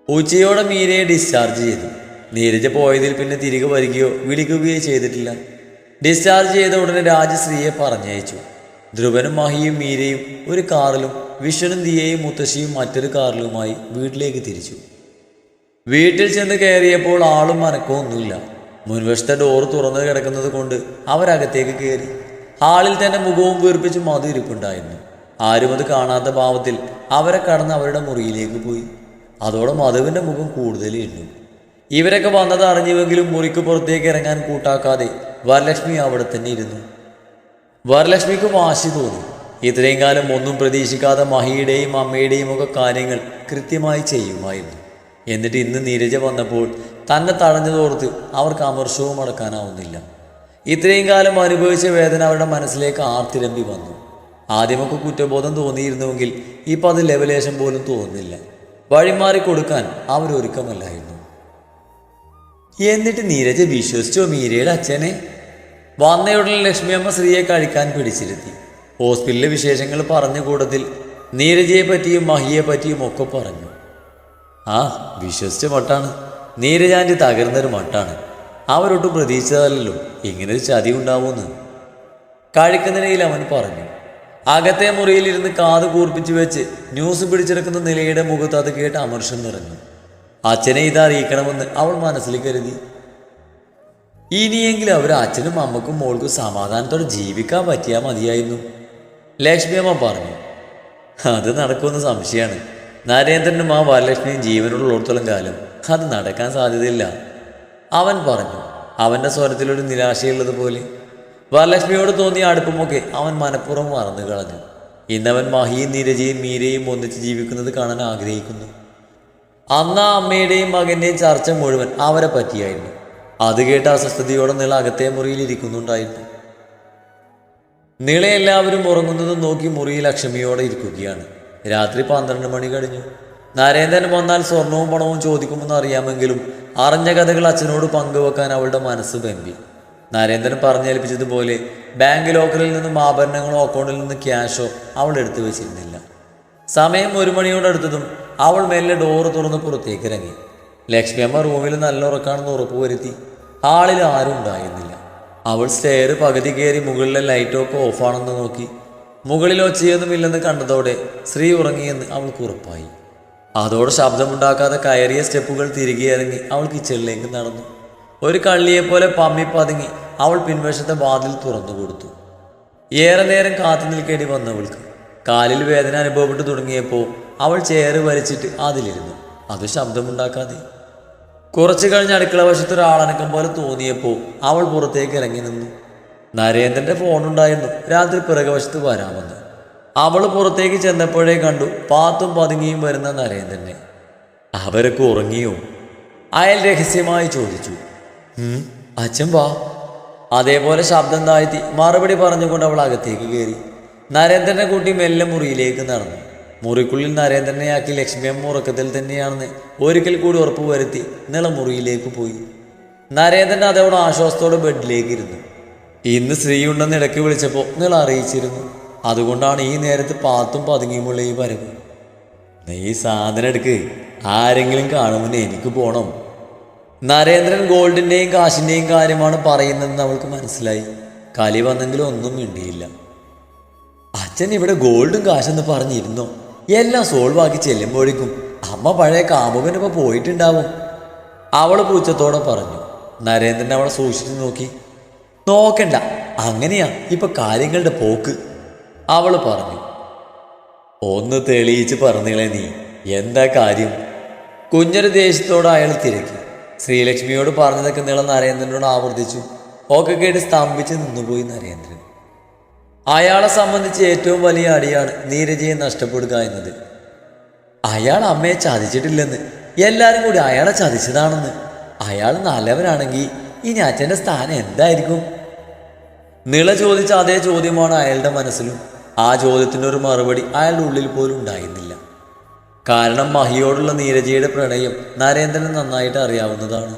ഉച്ചയോടെ മീരയെ ഡിസ്ചാർജ് ചെയ്തു. നീരജ പോയതിൽ പിന്നെ തിരികെ വരികയോ വിളിക്കുകയോ ചെയ്തിട്ടില്ല. ഡിസ്ചാർജ് ചെയ്ത ഉടനെ രാജശ്രീയെ പറഞ്ഞയച്ചു. ധ്രുവനും മഹിയും മീരയും ഒരു കാറിലും വിഷ്ണുനും ദിയയും മുത്തശ്ശിയും മറ്റൊരു കാറിലുമായി വീട്ടിലേക്ക് തിരിച്ചു. വീട്ടിൽ ചെന്ന് കയറിയപ്പോൾ ആളും അനക്കവും ഒന്നുമില്ല. മുൻവശത്തെ ഡോറ് തുറന്നു കിടക്കുന്നത് കൊണ്ട് അവരകത്തേക്ക് കയറി. ഹാളിൽ തന്നെ മുഖവും വീർപ്പിച്ച് മധു ഇരിപ്പുണ്ടായിരുന്നു. ആരും അത് കാണാത്ത ഭാവത്തിൽ അവരെ കടന്ന് അവരുടെ മുറിയിലേക്ക് പോയി. അതോടെ മധുവിൻ്റെ മുഖം കൂടുതൽ എണ്ണു. ഇവരൊക്കെ വന്നത് അറിഞ്ഞുവെങ്കിലും മുറിക്ക് പുറത്തേക്ക് ഇറങ്ങാൻ കൂട്ടാക്കാതെ വരലക്ഷ്മി അവിടെ തന്നെ ഇരുന്നു. വരലക്ഷ്മിക്ക് വാശി തോന്നി. ഇത്രയും കാലം ഒന്നും പ്രതീക്ഷിക്കാതെ മഹിയുടെയും അമ്മയുടെയും ഒക്കെ കാര്യങ്ങൾ കൃത്യമായി ചെയ്യുമായിരുന്നു. എന്നിട്ട് ഇന്ന് നീരജ വന്നപ്പോൾ തന്നെ തടഞ്ഞതോർത്ത് അവർക്ക് അമർഷവും അടക്കാനാവുന്നില്ല. ഇത്രയും കാലം അനുഭവിച്ച വേദന അവരുടെ മനസ്സിലേക്ക് ആർത്തിരമ്പി വന്നു. ആദ്യമൊക്കെ കുറ്റബോധം തോന്നിയിരുന്നുവെങ്കിൽ ഇപ്പം അത് ലെവലേശം പോലും തോന്നുന്നില്ല. വഴിമാറി കൊടുക്കാൻ അവരൊരുക്കമല്ലായിരുന്നു. എന്നിട്ട് നീരജ വിശ്വസിച്ചോ മീരയുടെ അച്ഛനെ? വന്നയുടനെ ലക്ഷ്മിയമ്മ ശ്രീയെ കഴിക്കാൻ പിടിച്ചിരുത്തി. ഹോസ്പിറ്റലിലെ വിശേഷങ്ങൾ പറഞ്ഞ കൂട്ടത്തിൽ നീരജയെ പറ്റിയും മഹിയെ പറ്റിയും ഒക്കെ പറഞ്ഞു. ആ വിശ്വസിച്ച മട്ടാണ്. നീരജാൻ്റെ തകർന്നൊരു മട്ടാണ്. അവരൊട്ടും പ്രതീക്ഷിച്ചതല്ലോ ഇങ്ങനൊരു ചതി ഉണ്ടാവുമെന്ന്. കഴിക്കുന്നതിനിടയിൽ അവൻ പറഞ്ഞു. അകത്തെ മുറിയിലിരുന്ന് കാത് കൂർപ്പിച്ചു വെച്ച് ന്യൂസ് പിടിച്ചെടുക്കുന്ന നിലയുടെ മുഖത്ത് അത് കേട്ട് അമർഷം നിറഞ്ഞു. അച്ഛനെ ഇതറിയിക്കണമെന്ന് അവൾ മനസ്സിൽ കരുതി. ഇനിയെങ്കിലും അവർ അച്ഛനും അമ്മക്കും മോൾക്കും സമാധാനത്തോടെ ജീവിക്കാൻ പറ്റിയാൽ മതിയായിരുന്നു, ലക്ഷ്മിയമ്മ പറഞ്ഞു. അത് നടക്കുമെന്ന് സംശയമാണ്. നരേന്ദ്രനും ആ വരലക്ഷ്മിയും ജീവനുള്ളിടത്തോളം കാലം അത് നടക്കാൻ സാധ്യതയില്ല, അവൻ പറഞ്ഞു. അവൻ്റെ സ്വരത്തിലൊരു നിരാശയുള്ളതുപോലെ. വരലക്ഷ്മിയോട് തോന്നിയ അടുപ്പമൊക്കെ അവൻ മനഃപൂർവ്വം മറന്നു കളഞ്ഞു. ഇന്നവൻ മഹിയും നീരജയും മീരയും ഒന്നിച്ച് ജീവിക്കുന്നത് കാണാൻ ആഗ്രഹിക്കുന്നു. അന്ന് ആ അമ്മയുടെയും മകൻ്റെയും ചർച്ച മുഴുവൻ അവരെ പറ്റിയായിരുന്നു. അത് കേട്ട് അസ്വസ്ഥതയോടെ നിള അകത്തെ മുറിയിൽ ഇരിക്കുന്നുണ്ടായിരുന്നു. നിള എല്ലാവരും ഉറങ്ങുന്നതും നോക്കി മുറിയിൽ അക്ഷമയോടെ ഇരിക്കുകയാണ്. രാത്രി 12 മണി കഴിഞ്ഞു. നരേന്ദ്രൻ വന്നാൽ സ്വർണവും പണവും ചോദിക്കുമെന്ന് അറിയാമെങ്കിലും അറിഞ്ഞ കഥകൾ അച്ഛനോട് പങ്കുവെക്കാൻ അവളുടെ മനസ്സ് വെമ്പി. നരേന്ദ്രൻ പറഞ്ഞേൽപ്പിച്ചതുപോലെ ബാങ്ക് ലോക്കറിൽ നിന്നും ആഭരണങ്ങളോ അക്കൗണ്ടിൽ നിന്ന് ക്യാഷോ അവൾ എടുത്തു വെച്ചിരുന്നില്ല. സമയം 1 മണിയോടടുത്തതും അവൾ മെല്ലെ ഡോറ് തുറന്ന് പുറത്തേക്ക് ഇറങ്ങി. ലക്ഷ്മിയമ്മ റൂമിൽ നല്ല ഉറക്കാണെന്ന് ഉറപ്പുവരുത്തി. ഹാളിൽ ആരും ഉണ്ടായിരുന്നില്ല. അവൾ സ്റ്റെയർ പകുതി കയറി മുകളിലെ ലൈറ്റൊക്കെ ഓഫാണെന്ന് നോക്കി. മുകളിൽ ഒച്ചയൊന്നുമില്ലെന്ന് കണ്ടതോടെ ശ്രീ ഉറങ്ങിയെന്ന് അവൾക്ക് ഉറപ്പായി. അതോടെ ശബ്ദമുണ്ടാക്കാതെ കയറിയ സ്റ്റെപ്പുകൾ തിരികെ ഇറങ്ങി അവൾ കിച്ചണിലേക്ക് നടന്നു. ഒരു കള്ളിയെപ്പോലെ പമ്മി പതുങ്ങി അവൾ പിൻവശത്തെ വാതിൽ തുറന്നു കൊടുത്തു. ഏറെ നേരം കാത്തു നിൽക്കേണ്ടി വന്നവൾക്ക് കാലിൽ വേദന അനുഭവപ്പെട്ടു തുടങ്ങിയപ്പോൾ അവൾ ചെയറ് വലിച്ചിട്ട് അതിലിരുന്നു. അത് ശബ്ദമുണ്ടാക്കാതെ. കുറച്ചു കഴിഞ്ഞ് അടുക്കള വശത്ത് ഒരാളനക്കം പോലെ തോന്നിയപ്പോൾ അവൾ പുറത്തേക്ക് ഇറങ്ങി നിന്നു. നരേന്ദ്രൻ്റെ ഫോണുണ്ടായിരുന്നു രാത്രി പിറകുവശത്ത് വരാമെന്ന്. അവൾ പുറത്തേക്ക് ചെന്നപ്പോഴേ കണ്ടു പാത്തും പതുങ്ങിയും വരുന്ന നരേന്ദ്രനെ. അവരൊക്കെ ഉറങ്ങിയോ? അയാൾ രഹസ്യമായി ചോദിച്ചു. അച്ഛൻ വാ. അതേപോലെ ശബ്ദം താഴ്ത്തി മറുപടി പറഞ്ഞുകൊണ്ട് അവൾ അകത്തേക്ക് കയറി. നരേന്ദ്രനെ കൂട്ടി മെല്ലെ മുറിയിലേക്ക് നടന്നു. മുറിക്കുള്ളിൽ നരേന്ദ്രനെയാക്കി ലക്ഷ്മിയമ്മ ഉറക്കത്തിൽ തന്നെയാണെന്ന് ഒരിക്കൽ കൂടി ഉറപ്പ് വരുത്തി നിള മുറിയിലേക്ക് പോയി. നരേന്ദ്രൻ അതോടെ ആശ്വാസത്തോടെ ബെഡിലേക്ക് ഇരുന്നു. ഇന്ന് സ്ത്രീ ഉണ്ടെന്ന് ഇടയ്ക്ക് വിളിച്ചപ്പോൾ നിള അറിയിച്ചിരുന്നു. അതുകൊണ്ടാണ് ഈ നേരത്ത് പാത്തും പതുങ്ങിയുമുള്ള ഈ വരവ്. നീ സാധനം എടുക്ക്, ആരെങ്കിലും കാണുമെന്ന് എനിക്ക് പോണം. നരേന്ദ്രൻ ഗോൾഡിൻ്റെയും കാശിൻ്റെയും കാര്യമാണ് പറയുന്നതെന്ന് അവൾക്ക് മനസ്സിലായി. കലി വന്നെങ്കിലും ഒന്നും മിണ്ടിയില്ല. അച്ഛൻ ഇവിടെ ഗോൾഡും കാശെന്ന് പറഞ്ഞിരുന്നോ? എല്ലാം സോൾവ് ആക്കി ചെല്ലുമ്പോഴേക്കും അമ്മ പഴയ കാമുകനൊപ്പം പോയിട്ടുണ്ടാവും, അവൾ പൂച്ചത്തോടെ പറഞ്ഞു. നരേന്ദ്രൻ അവളെ സൂക്ഷിച്ചു നോക്കി. നോക്കണ്ട, അങ്ങനെയാ ഇപ്പൊ കാര്യങ്ങളുടെ പോക്ക്, അവൾ പറഞ്ഞു. ഒന്ന് തെളിയിച്ച് പറഞ്ഞില്ലേ നീ, എന്താ കാര്യം? കുഞ്ഞൊരു ദേഷ്യത്തോടെ അയാൾ തിരക്കി. ശ്രീലക്ഷ്മിയോട് പറഞ്ഞതൊക്കെ നീളം നരേന്ദ്രനോട് ആവർത്തിച്ചു. ഒക്കെ കേട്ട് സ്തംഭിച്ച് നിന്നുപോയി നരേന്ദ്രൻ. അയാളെ സംബന്ധിച്ച് ഏറ്റവും വലിയ അടിയാണ് നീരജയെ നഷ്ടപ്പെടുക എന്നത്. അയാൾ അമ്മയെ ചതിച്ചിട്ടില്ലെന്ന്, എല്ലാവരും കൂടി അയാളെ ചതിച്ചതാണെന്ന്. അയാൾ നല്ലവനാണെങ്കിൽ ഇനി അച്ഛൻ്റെ സ്ഥാനം എന്തായിരിക്കും? നിള ചോദിച്ച അതേ ചോദ്യമാണ് അയാളുടെ മനസ്സിലും. ആ ചോദ്യത്തിനൊരു മറുപടി അയാളുടെ ഉള്ളിൽ പോലും ഉണ്ടായിരുന്നില്ല. കാരണം മഹിയോടുള്ള നീരജയുടെ പ്രണയം നരേന്ദ്രന് നന്നായിട്ട് അറിയാവുന്നതാണ്.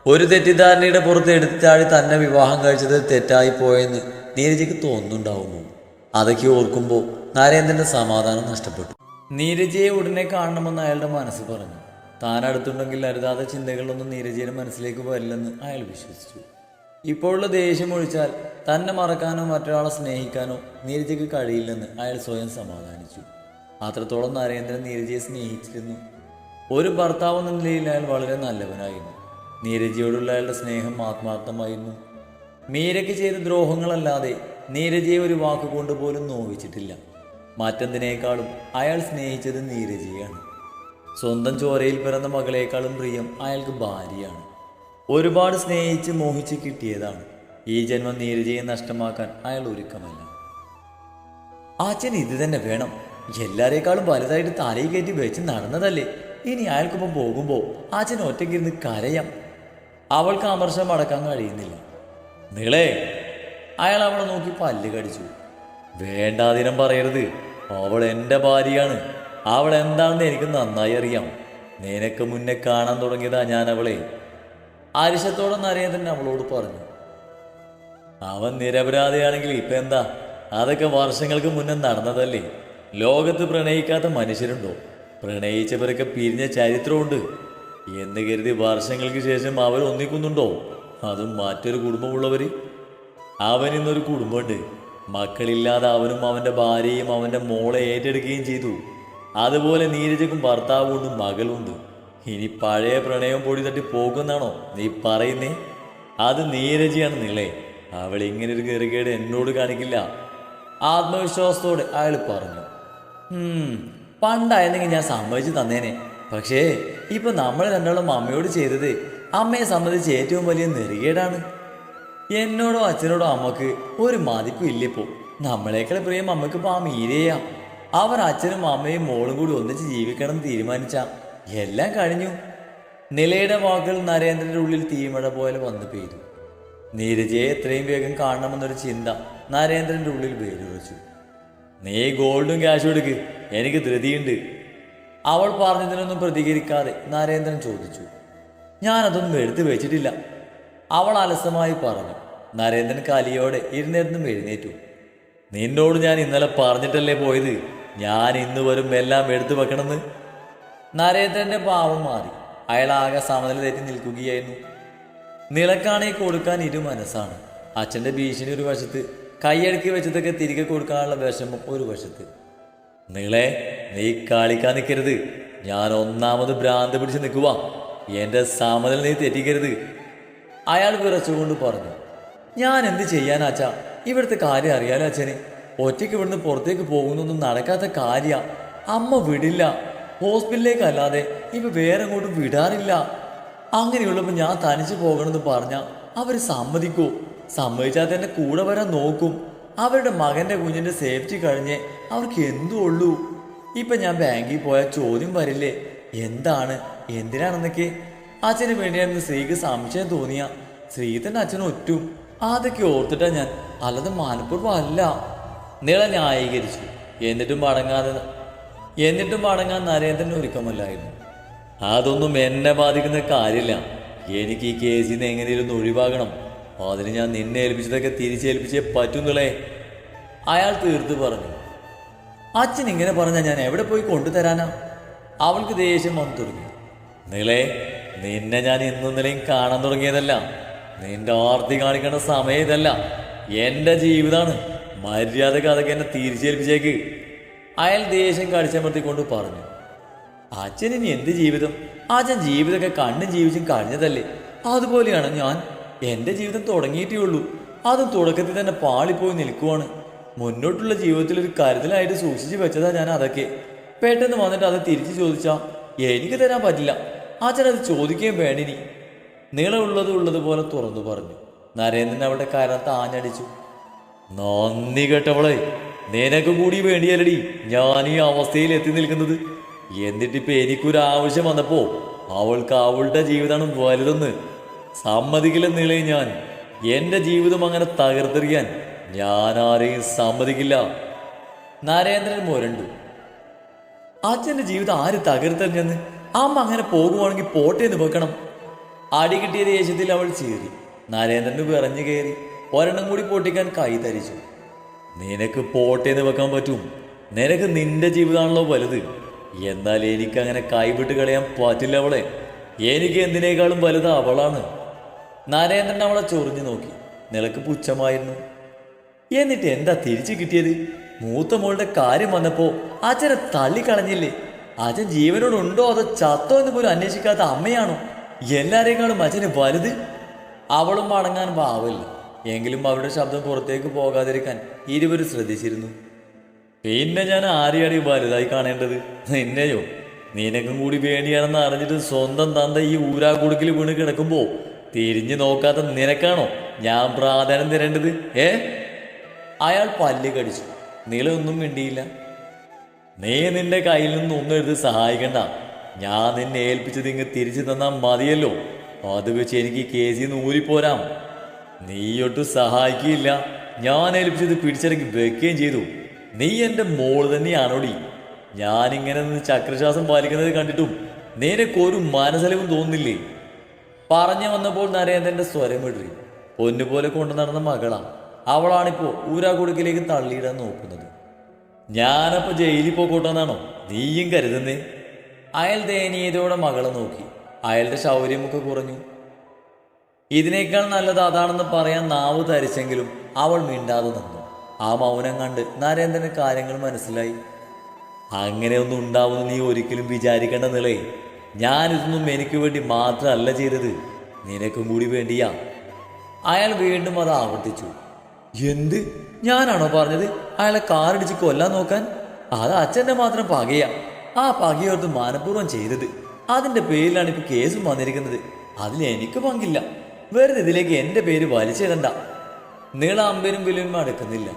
ഒരു തെറ്റിദ്ധാരണയുടെ പുറത്ത് എടുത്താടി തന്നെ വിവാഹം കഴിച്ചത് തെറ്റായി പോയെന്ന് നീരജയ്ക്ക് തോന്നുന്നുണ്ടാവുമോ? അതൊക്കെ ഓർക്കുമ്പോൾ നരേന്ദ്രൻ്റെ സമാധാനം നഷ്ടപ്പെട്ടു. നീരജയെ ഉടനെ കാണണമെന്ന് അയാളുടെ മനസ്സ് പറഞ്ഞു. താൻ അടുത്തുണ്ടെങ്കിൽ അരുതാത്ത ചിന്തകളൊന്നും നീരജയുടെ മനസ്സിലേക്ക് വരില്ലെന്ന് അയാൾ വിശ്വസിച്ചു. ഇപ്പോഴുള്ള ദേഷ്യം ഒഴിച്ചാൽ തന്നെ മറക്കാനോ മറ്റൊരാളെ സ്നേഹിക്കാനോ നീരജയ്ക്ക് കഴിയില്ലെന്ന് അയാൾ സ്വയം സമാധാനിച്ചു. അത്രത്തോളം നരേന്ദ്രൻ നീരജയെ സ്നേഹിച്ചിരുന്നു. ഒരു ഭർത്താവ് എന്ന നിലയിൽ അയാൾ വളരെ നല്ലവനായിരുന്നു. നീരജയോടുള്ള അയാളുടെ സ്നേഹം ആത്മാർത്ഥമായിരുന്നു. മീരയ്ക്ക് ചെയ്ത ദ്രോഹങ്ങളല്ലാതെ നീരജയെ ഒരു വാക്കുകൊണ്ട് പോലും നോവിച്ചിട്ടില്ല. മറ്റെന്തിനേക്കാളും അയാൾ സ്നേഹിച്ചത് നീരജയാണ്. സ്വന്തം ചോരയിൽ പിറന്ന മകളേക്കാളും പ്രിയം അയാൾക്ക് ഭാര്യയാണ്. ഒരുപാട് സ്നേഹിച്ച് മോഹിച്ച് കിട്ടിയതാണ്. ഈ ജന്മം നീരജയെ നഷ്ടമാക്കാൻ അയാൾ ഒരുക്കമല്ല. അച്ഛൻ ഇത് തന്നെ വേണം. എല്ലാരേക്കാളും വലുതായിട്ട് തലയിൽ കയറ്റി വെച്ച് നടന്നതല്ലേ. ഇനി അയാൾക്കൊപ്പം പോകുമ്പോൾ അച്ഛൻ ഒറ്റയ്ക്കിരുന്ന് കരയാം. അവൾക്ക് അമർഷം അടക്കാൻ കഴിയുന്നില്ല. നിളേ, അയാൾ അവളെ നോക്കി പല്ല് കടിച്ചു. വേണ്ടാതിനം പറയരുത്. അവൾ എൻ്റെ ഭാര്യയാണ്. അവൾ എന്താണെന്ന് എനിക്ക് നന്നായി അറിയാം. നിനക്ക് മുന്നേ കാണാൻ തുടങ്ങിയതാ ഞാൻ അവളെ. അരിശത്തോടെ നരേന്ദ്രൻ അവളോട് പറഞ്ഞു. അവൻ നിരപരാധിയാണെങ്കിൽ ഇപ്പം എന്താ? അതൊക്കെ വർഷങ്ങൾക്ക് മുന്നേ നടന്നതല്ലേ. ലോകത്ത് പ്രണയിക്കാത്ത മനുഷ്യരുണ്ടോ? പ്രണയിച്ചവരൊക്കെ പിരിഞ്ഞ ചരിത്രമുണ്ട് എന്ന് കരുതി വർഷങ്ങൾക്ക് ശേഷം അവർ ഒന്നിക്കുന്നുണ്ടോ? അതും മറ്റൊരു കുടുംബമുള്ളവർ. അവനിന്നൊരു കുടുംബമുണ്ട്. മക്കളില്ലാതെ അവനും അവൻ്റെ ഭാര്യയും അവൻ്റെ മോളെ ഏറ്റെടുക്കുകയും ചെയ്തു. അതുപോലെ നീരജക്കും ഭർത്താവുണ്ട്, മകളുണ്ട്. ഇനി പഴയ പ്രണയം പൊടി തട്ടി പോകുന്നാണോ നീ പറയുന്നേ? അത് നീരജയാണ് നിളേ. അവൾ ഇങ്ങനൊരു കെറുകേട് എന്നോട് കാണിക്കില്ല. ആത്മവിശ്വാസത്തോടെ അയാൾ പറഞ്ഞു. പണ്ടായിരുന്നെങ്കിൽ ഞാൻ സമ്മതിച്ചു തന്നേനെ. പക്ഷേ ഇപ്പൊ നമ്മൾ രണ്ടാളും അമ്മയോട് ചെയ്തത് അമ്മയെ സംബന്ധിച്ച് ഏറ്റവും വലിയ നെറുകേടാണ്. എന്നോടോ അച്ഛനോടോ അമ്മക്ക് ഒരു മതിപ്പും ഇല്ലിപ്പോ. നമ്മളെക്കാൾ പ്രിയം അമ്മക്കിപ്പോ ആ മീരയാ. അവർ അച്ഛനും അമ്മയും മോളും കൂടി ഒന്നിച്ച് ജീവിക്കണം എന്ന് തീരുമാനിച്ച എല്ലാം കഴിഞ്ഞു. നിലയുടെ വാക്കുകൾ നരേന്ദ്രന്റെ ഉള്ളിൽ തീമഴ പോലെ വന്നു പെയ്തു. നീരജയെ എത്രയും വേഗം കാണണമെന്നൊരു ചിന്ത നരേന്ദ്രന്റെ ഉള്ളിൽ വേരുറച്ചു. നീ ഗോൾഡും ക്യാഷും എടുക്ക്, എനിക്ക് ധൃതിയുണ്ട്. അവൾ പറഞ്ഞതിനൊന്നും പ്രതികരിക്കാതെ നരേന്ദ്രൻ ചോദിച്ചു. ഞാനതൊന്നും എടുത്തു വെച്ചിട്ടില്ല, അവൾ അലസമായി പറഞ്ഞു. നരേന്ദ്രൻ കലിയോടെ ഇരുന്നിരുന്നും എഴുന്നേറ്റു. നിന്നോട് ഞാൻ ഇന്നലെ പറഞ്ഞിട്ടല്ലേ പോയത്, ഞാൻ ഇന്ന് വരും എല്ലാം എടുത്തു വെക്കണമെന്ന്. നരേന്ദ്രന്റെ പാവം മാറി. അയാൾ ആകെ സമനില തെറ്റി നിൽക്കുകയായിരുന്നു. നിളക്കാണെ കൊടുക്കാൻ ഇരു മനസ്സാണ്. അച്ഛൻ്റെ ഭീഷണി ഒരു വശത്ത്, കൈയടക്കി വെച്ചതൊക്കെ തിരികെ കൊടുക്കാനുള്ള വിഷമം ഒരു വശത്ത്. നിളെ, നീ കളിക്കാൻ നിൽക്കരുത്. ഞാൻ ഒന്നാമത് ഭ്രാന്ത് പിടിച്ച് നിൽക്കുക. എൻ്റെ സമനില നീ തെറ്റിക്കരുത്. അയാൾ വിറച്ചുകൊണ്ട് പറഞ്ഞു. ഞാൻ എന്ത് ചെയ്യാനാച്ചാ? ഇവിടുത്തെ കാര്യം അറിയാലോ അച്ഛന്. ഒറ്റയ്ക്ക് ഇവിടുന്ന് പുറത്തേക്ക് പോകുന്നൊന്നും നടക്കാത്ത കാര്യ. അമ്മ വിടില്ല. ഹോസ്പിറ്റലിലേക്കല്ലാതെ ഇപ്പൊ വേറെ അങ്ങോട്ടും വിടാറില്ല. അങ്ങനെയുള്ളപ്പോൾ ഞാൻ തനിച്ചു പോകണമെന്ന് പറഞ്ഞാൽ അവർ സമ്മതിക്കൂ? സമ്മതിച്ചാൽ തന്നെ കൂടെ വരാൻ നോക്കും. അവരുടെ മകന്റെ കുഞ്ഞിന്റെ സേഫ്റ്റി കഴിഞ്ഞേ അവർക്ക് എന്തു ഉള്ളൂ. ഇപ്പൊ ഞാൻ ബാങ്കിൽ പോയാൽ ചോദ്യം വരില്ലേ, എന്താണ് എന്തിനാണെന്നൊക്കെ. അച്ഛന് വേണ്ടിയാണെന്ന് സ്ത്രീക്ക് സംശയം തോന്നിയ ശ്രീധന്റെ അച്ഛനും ഒറ്റും. അതൊക്കെ ഓർത്തിട്ടാ ഞാൻ, അല്ലാതെ മനഃപൂർവ്വം അല്ല. നിള ന്യായീകരിച്ചു. എന്നിട്ടും മടങ്ങാൻ നരേന്ദ്രൻ ഒരുക്കമല്ലായിരുന്നു. അതൊന്നും എന്നെ ബാധിക്കുന്ന കാര്യമില്ല. എനിക്ക് ഈ കേസിൽ നിന്ന് എങ്ങനെയൊന്ന് ഒഴിവാകണം. അതിന് ഞാൻ നിന്നെ ഏൽപ്പിച്ചതൊക്കെ തിരിച്ചേൽപ്പിച്ചേ പറ്റുന്നുള്ളേ, അയാൾ തീർത്തു പറഞ്ഞു. അച്ഛൻ ഇങ്ങനെ പറഞ്ഞാൽ ഞാൻ എവിടെ പോയി കൊണ്ടുതരാനാ? അവൾക്ക് ദേഷ്യം വന്നു തുടങ്ങി. നിളേ, നിന്നെ ഞാൻ ഇന്നും നിലയും കാണാൻ തുടങ്ങിയതല്ല. നിന്റെ ആർത്തി കാണിക്കേണ്ട സമയം ഇതല്ല. എൻ്റെ ജീവിതമാണ്. മര്യാദക്ക് അതൊക്കെ എന്നെ തിരിച്ചേൽപ്പിച്ചേക്ക്, അയാൾ ദേഷ്യം കടിച്ചമർത്തിക്കൊണ്ട് പറഞ്ഞു. അച്ഛൻ ഇനി എന്ത് ജീവിതം? അച്ഛൻ ജീവിതമൊക്കെ കണ്ണും ജീവിച്ചും കഴിഞ്ഞതല്ലേ. അതുപോലെയാണ് ഞാൻ. എൻ്റെ ജീവിതം തുടങ്ങിയിട്ടേ ഉള്ളൂ. അതും തുടക്കത്തിൽ തന്നെ പാളിപ്പോയി നിൽക്കുവാണ്. മുന്നോട്ടുള്ള ജീവിതത്തിൽ ഒരു കരുതലായിട്ട് സൂക്ഷിച്ചു വെച്ചതാ ഞാൻ. അതൊക്കെ പെട്ടെന്ന് വന്നിട്ട് അത് തിരിച്ചു ചോദിച്ചാൽ എനിക്ക് തരാൻ പറ്റില്ല. അച്ഛനത് ചോദിക്കുകയും വേണ്ടിനി. ഉള്ളതുപോലെ തുറന്നു പറഞ്ഞു. നരേന്ദ്രൻ അവളുടെ കരത്ത് ആഞ്ഞടിച്ചു. നന്ദി കേട്ടവളെ, നിനക്ക് കൂടി വേണ്ടിയല്ലടി ഞാൻ ഈ അവസ്ഥയിൽ എത്തി നിൽക്കുന്നത്. എന്നിട്ടിപ്പോ എനിക്കൊരാവശ്യം വന്നപ്പോ അവൾക്ക് അവളുടെ ജീവിതമാണ് വലുതെന്ന് സമ്മതിക്കില്ല. നിളയെ, ഞാൻ എൻ്റെ ജീവിതം അങ്ങനെ തകർത്തെറിയാൻ ഞാൻ ആരെയും സമ്മതിക്കില്ല. നരേന്ദ്രൻ മുരണ്ടു. അച്ഛൻ്റെ ജീവിതം ആര് തകർത്തെറിഞ്ഞെന്ന്? അമ്മ അങ്ങനെ പോകുവാണെങ്കിൽ പോട്ടെ എന്ന് വെക്കണം. അടി കിട്ടിയ ദേഷ്യത്തിൽ അവൾ ചീറി. നരേന്ദ്രന് വിറഞ്ഞു കയറി. ഒരെണ്ണം കൂടി പൊട്ടിക്കാൻ കൈ തരിച്ചു. നിനക്ക് പോട്ടേന്ന് വെക്കാൻ പറ്റും. നിനക്ക് നിന്റെ ജീവിതമാണല്ലോ വലുത്. എന്നാൽ എനിക്കങ്ങനെ കൈവിട്ട് കളയാൻ പറ്റില്ല അവളെ. എനിക്ക് എന്തിനേക്കാളും വലുത് അവളാണ്. നരേന്ദ്രൻ അവളെ ചൊറിഞ്ഞു നോക്കി. നിലക്ക് പുച്ഛമായിരുന്നു. എന്നിട്ട് എന്താ തിരിച്ചു കിട്ടിയത്? മൂത്ത മോളുടെ കാര്യം വന്നപ്പോ അച്ഛനെ തള്ളിക്കളഞ്ഞില്ലേ? അച്ഛൻ ജീവനോടുണ്ടോ അതോ ചത്തോ എന്ന് പോലും അന്വേഷിക്കാത്ത അമ്മയാണോ എല്ലാരേക്കാളും അച്ഛന് വലുത്? അവളും മടങ്ങാൻ പാവില്ല. എങ്കിലും അവരുടെ ശബ്ദം പുറത്തേക്ക് പോകാതിരിക്കാൻ ഇരുവരും ശ്രദ്ധിച്ചിരുന്നു. പിന്നെ ഞാൻ ആരെയാണ് വലുതായി കാണേണ്ടത്? നിന്നെയോ? നിനക്കും കൂടി വേണ്ടിയാണെന്ന് അറിഞ്ഞിട്ട് സ്വന്തം തന്ത ഈ ഊരാക്കുടുക്കിൽ വീണ് കിടക്കുമ്പോ തിരിഞ്ഞു നോക്കാത്ത നിനക്കാണോ ഞാൻ പ്രാധാന്യം തരേണ്ടത്? അയാൾ പല്ല് കടിച്ചു. നീളൊന്നും മിണ്ടിയില്ല. നീ നിന്റെ കയ്യിൽ നിന്ന് ഒന്നും എടുത്ത് സഹായിക്കണ്ട. ഞാൻ നിന്നെ ഏൽപ്പിച്ചത് ഇങ്ങ് തിരിച്ചു തന്നാൽ മതിയല്ലോ. അത് വെച്ച് എനിക്ക് കേസിൽ നിന്ന് ഊരിപ്പോരാം. നീയൊട്ടും സഹായിക്കില്ല. ഞാൻ ഏൽപ്പിച്ചത് പിടിച്ചിറക്കി വെക്കുകയും ചെയ്തു. നീ എൻ്റെ മോൾ തന്നെയാണോടി. ഞാനിങ്ങനെ നിന്ന് ചക്രശ്വാസം പാലിക്കുന്നത് കണ്ടിട്ടും നിനക്കൊരു മനസ്സലിവും തോന്നുന്നില്ലേ? പറഞ്ഞു വന്നപ്പോൾ നരേന്ദ്രന്റെ സ്വരം ഇടറി. പൊന്നുപോലെ കൊണ്ടു നടന്ന മകളാ. അവളാണിപ്പോ ഊരാക്കുടുക്കിലേക്ക് തള്ളിയിടാൻ നോക്കുന്നത്. ഞാനപ്പോ ജയിലിൽ പോക്കോട്ടെന്നാണോ നീയും കരുതുന്നേ? അയാൾ ദയനീയതയോടെ മകളെ നോക്കി. അയാളുടെ ശൗര്യമൊക്കെ കുറഞ്ഞു. ഇതിനേക്കാൾ നല്ലത് അതാണെന്ന് പറയാൻ നാവ് തരിച്ചെങ്കിലും അവൾ മിണ്ടാതെ നിന്നു. ആ മൗനം കണ്ട് നരേന്ദ്രന് കാര്യങ്ങൾ മനസ്സിലായി. അങ്ങനെയൊന്നും ഉണ്ടാവുമെന്ന് നീ ഒരിക്കലും വിചാരിക്കേണ്ട നിലേ. ഞാനിതൊന്നും എനിക്ക് വേണ്ടി മാത്രമല്ല ചെയ്തത്, നിനക്കും കൂടി വേണ്ടിയാ. അയാൾ വീണ്ടും അത് ആവർത്തിച്ചു. എന്ത്? ഞാനാണോ പറഞ്ഞത് അയാളെ കാറിടിച്ച് കൊല്ലാൻ നോക്കാൻ? അത് അച്ഛൻ്റെ മാത്രം പകയാ. ആ പകയോർത്ത് മനഃപൂർവ്വം ചെയ്തത്. അതിൻ്റെ പേരിലാണ് ഇപ്പൊ കേസും വന്നിരിക്കുന്നത്. അതിൽ എനിക്ക് പങ്കില്ല. വെറുതെ ഇതിലേക്ക് എൻ്റെ പേര് വലിച്ചിടണ്ട. നീള അമ്പരും വിലും അടുക്കുന്നില്ല.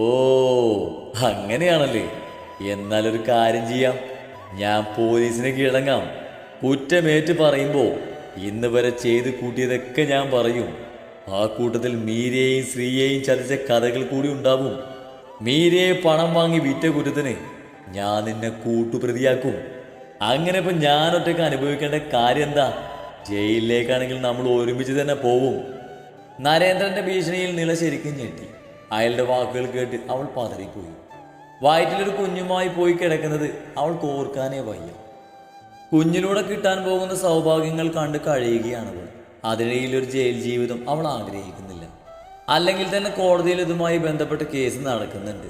ഓ അങ്ങനെയാണല്ലേ? എന്നാലൊരു കാര്യം ചെയ്യാം. ഞാൻ പോലീസിനെ കീഴടങ്ങാം. കുറ്റമേറ്റ് പറയുമ്പോൾ ഇന്ന് വരെ ചെയ്ത് കൂട്ടിയതൊക്കെ ഞാൻ പറയും. ആ കൂട്ടത്തിൽ മീരയെയും ശ്രീയെയും ചതിച്ച കഥകൾ കൂടി ഉണ്ടാവും. മീരയെ പണം വാങ്ങി വിറ്റ കുറ്റത്തിന് ഞാൻ നിന്നെ കൂട്ടുപ്രതിയാക്കും. അങ്ങനെ ഇപ്പം ഞാൻ ഒറ്റയ്ക്ക് അനുഭവിക്കേണ്ട കാര്യം എന്താ? ജയിലിലേക്കാണെങ്കിൽ നമ്മൾ ഒരുമിച്ച് തന്നെ പോവും. നരേന്ദ്രന്റെ ഭീഷണിയിൽ നില ശരിക്കും ഞെട്ടി. അയാളുടെ വാക്കുകൾ കേട്ട് അവൾ പതറിപ്പോയി. വയറ്റിലൊരു കുഞ്ഞുമായി പോയി കിടക്കുന്നത് അവൾക്ക് ഓർക്കാനേ വയ്യ. കുഞ്ഞിലൂടെ കിട്ടാൻ പോകുന്ന സൗഭാഗ്യങ്ങൾ കണ്ട് കഴിയുകയാണവൾ. അതിനിടയിൽ ഒരു ജയിൽ ജീവിതം അവൾ ആഗ്രഹിക്കുന്നില്ല. അല്ലെങ്കിൽ തന്നെ കോടതിയിൽ ഇതുമായി ബന്ധപ്പെട്ട കേസ് നടക്കുന്നുണ്ട്.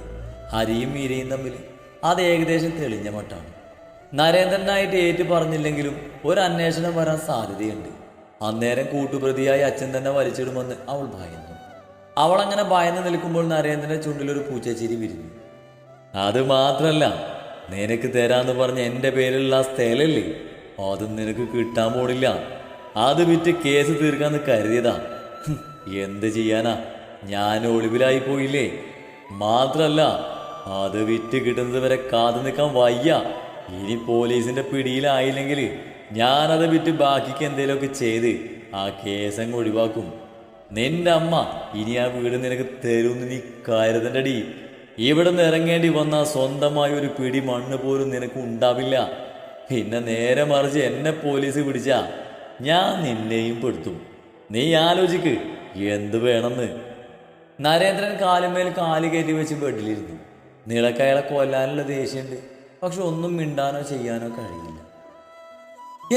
ഹരിയും മീരയും തമ്മിൽ അത് ഏകദേശം തെളിഞ്ഞ മട്ടാണ്. നരേന്ദ്രനായിട്ട് ഏറ്റു പറഞ്ഞില്ലെങ്കിലും ഒരു അന്വേഷണം വരാൻ സാധ്യതയുണ്ട്. അന്നേരം കൂട്ടുപ്രതിയായി അച്ഛൻ തന്നെ വലിച്ചിടുമെന്ന് അവൾ ഭയന്നു. അവൾ അങ്ങനെ ഭയന്ന് നിൽക്കുമ്പോൾ നരേന്ദ്രന്റെ ചുണ്ടിലൊരു പൂച്ചച്ചിരി വിരിഞ്ഞു. അത് മാത്രല്ല, നിനക്ക് തരാന്ന് പറഞ്ഞ എൻ്റെ പേരിലുള്ള ആ സ്ഥലല്ലേ, അതും നിനക്ക് കിട്ടാൻ പോണില്ല. അത് വിറ്റ് കേസ് തീർക്കാന്ന് കരുതിയതാ. എന്ത് ചെയ്യാനാ, ഞാൻ ഒളിവിലായി പോയില്ലേ. മാത്രല്ല, അത് വിറ്റ് കിട്ടുന്നത് വരെ കാത്തു നിൽക്കാൻ വയ്യ. ഇനി പോലീസിന്റെ പിടിയിലായില്ലെങ്കിൽ ഞാനത് വിറ്റ് ബാക്കിക്ക് എന്തെങ്കിലുമൊക്കെ ചെയ്ത് ആ കേസങ്ങ് ഒഴിവാക്കും. നിന്റെ അമ്മ ഇനി ആ വീട് നിനക്ക് തരുമെന്ന് നീ കരുതണ്ടടി. ഇവിടെ നിന്ന് ഇറങ്ങേണ്ടി വന്നാൽ സ്വന്തമായ ഒരു പിടി മണ്ണ് പോലും നിനക്ക് ഉണ്ടാവില്ല. പിന്നെ നേരെ മറിച്ച് എന്നെ പോലീസ് പിടിച്ചാ ഞാൻ നിന്നെയും പെടുത്തും. നീ ആലോചിക്ക് എന്ത് വേണമെന്ന്. നരേന്ദ്രൻ കാലുമേൽ കാല് കയറ്റി വെച്ച് ബെഡിലിരുന്നു. നിളക്കയാളെ കൊല്ലാനുള്ള ദേഷ്യമുണ്ട്. പക്ഷെ ഒന്നും മിണ്ടാനോ ചെയ്യാനോ കഴിയില്ല.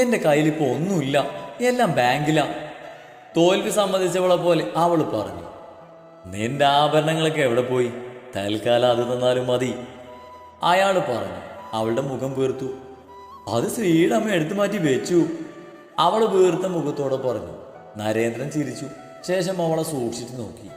എൻ്റെ കയ്യിലിപ്പോൾ ഒന്നുമില്ല, എല്ലാം ബാങ്കിലാ. തോൽവി സമ്മതിച്ചവളെ പോലെ അവൾ പറഞ്ഞു. നിന്റെ ആഭരണങ്ങളൊക്കെ എവിടെ പോയി? തൽക്കാലം അത് തന്നാലും മതി. അയാൾ പറഞ്ഞു. അവളുടെ മുഖം വീർത്തു. അത് ശ്രീയുടെ അമ്മ എടുത്തു മാറ്റി വെച്ചു. അവൾ വീർത്ത മുഖത്തോടെ പറഞ്ഞു. നരേന്ദ്രൻ ചിരിച്ചു. ശേഷം അവളെ സൂക്ഷിച്ചു നോക്കി.